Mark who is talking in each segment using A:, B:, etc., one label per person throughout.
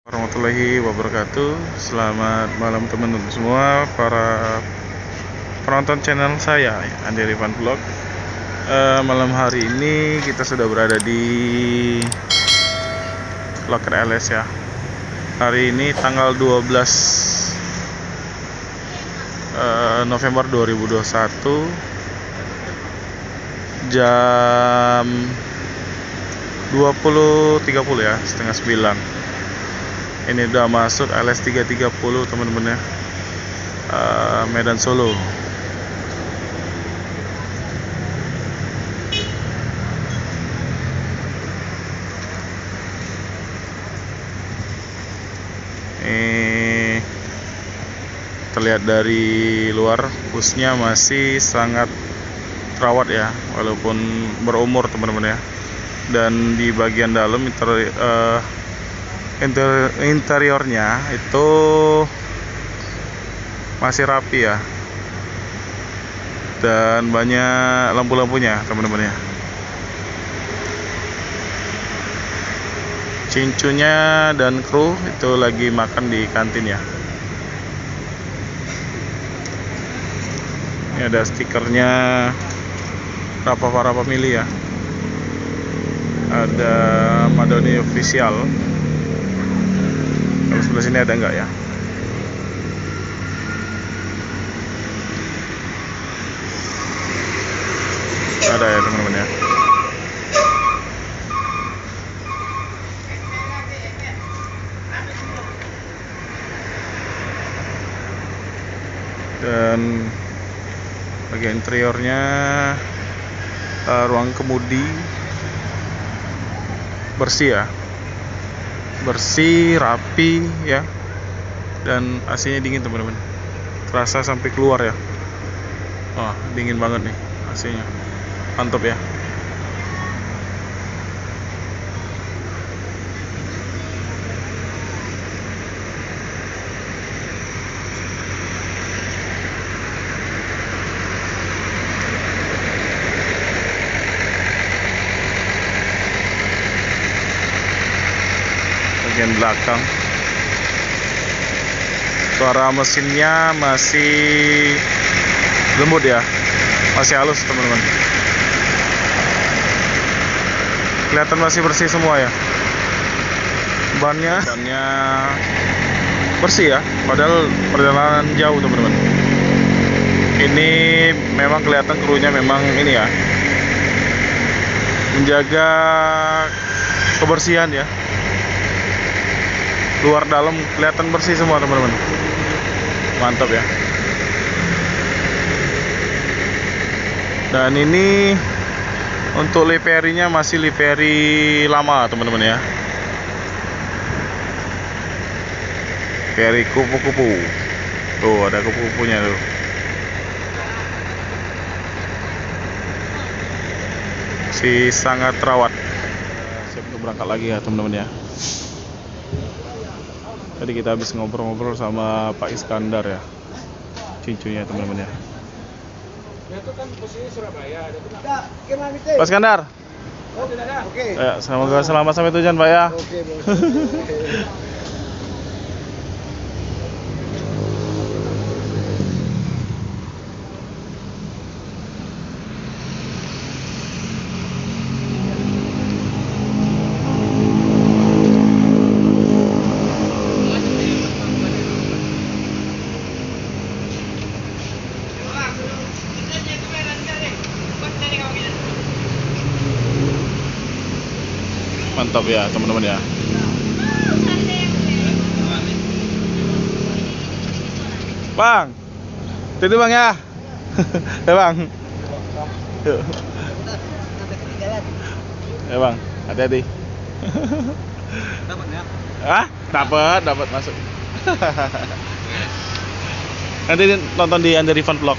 A: Warahmatullahi wabarakatuh. Selamat malam teman-teman semua, para penonton channel saya Andi Rifan Vlog. Malam hari ini kita sudah berada di Loker LS ya. Hari ini tanggal 12 November 2021, jam 20.30 ya, setengah 9. Ini udah masuk LS 330 teman-teman ya, Medan Solo. Ini terlihat dari luar, busnya masih sangat terawat ya, walaupun berumur teman-teman ya. Dan di bagian dalam interiornya itu masih rapi ya, dan banyak lampu-lampunya teman-teman ya. Cincunya dan kru itu lagi makan di kantin ya. Ini ada stikernya para pemilih ya, ada Madoni official. Kalau sebelah sini ada enggak ya? Ada ya teman-teman ya. Dan bagian interiornya, ruang kemudi bersih ya, bersih, rapi ya, dan AC-nya dingin teman-teman, terasa sampai keluar ya. Dingin banget nih AC-nya, mantap ya. Bagian belakang, suara mesinnya masih lembut ya, masih halus teman-teman. Kelihatan masih bersih semua ya. Bannya bersih ya, padahal perjalanan jauh teman-teman. Ini memang kelihatan krunya memang ini ya, menjaga kebersihan ya. Luar dalam kelihatan bersih semua teman-teman, mantap ya. Dan ini untuk liverinya masih livery lama teman-teman ya, livery kupu-kupu. Tuh ada kupu-kupunya tuh. Si sangat terawat. Siap untuk berangkat lagi ya teman-teman ya. Tadi kita habis ngobrol-ngobrol sama Pak Iskandar ya, cincunya teman-teman ya.
B: Itu kan posisi Surabaya.
A: Pak Iskandar.
B: Oh, tidak ada. Oke.
A: Ya, semoga selamat sampai tujuan Pak ya.
B: Oke, Bos.
A: Mantap ya teman-teman ya. Bang, tidur bang ya. Ya bang. Yuk. Ya bang, hati-hati.
B: Dapat ya?
A: Dapat masuk. Nanti nonton di Andi Rifan Vlog.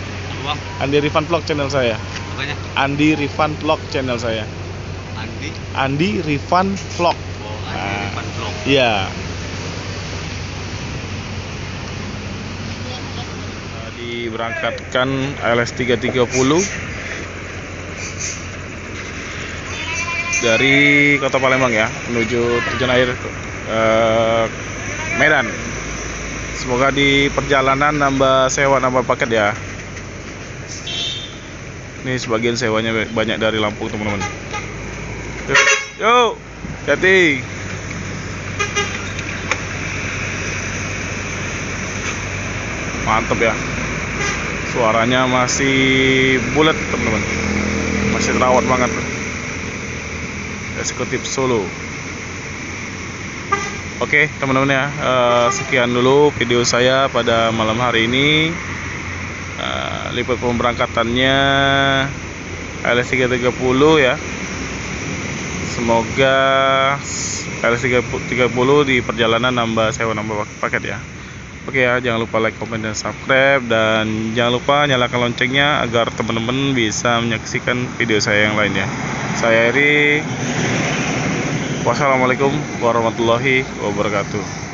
A: Andi Rifan Vlog channel saya.
B: Apanya?
A: Andi Rifan Vlog channel saya. Andi Rifan Vlog.
B: Oh, Andi Rifan Vlog.
A: Iya. Diberangkatkan LS 330 dari Kota Palembang ya, menuju tujuan akhir Medan. Semoga di perjalanan nambah sewa, nambah paket ya. Ini sebagian sewanya banyak dari Lampung teman-teman. Yuk, hati. Mantap ya. Suaranya masih bulat teman-teman. Masih terawat banget. Eksekutif Solo. Oke teman-teman ya, sekian dulu video saya pada malam hari ini. Lipat pemberangkatannya LS330 ya. Semoga LS330 di perjalanan nambah sewa, nambah paket ya. Oke ya, jangan lupa like, komen, dan subscribe, dan jangan lupa nyalakan loncengnya agar teman-teman bisa menyaksikan video saya yang lain ya. Saya Eri. Wassalamualaikum warahmatullahi wabarakatuh.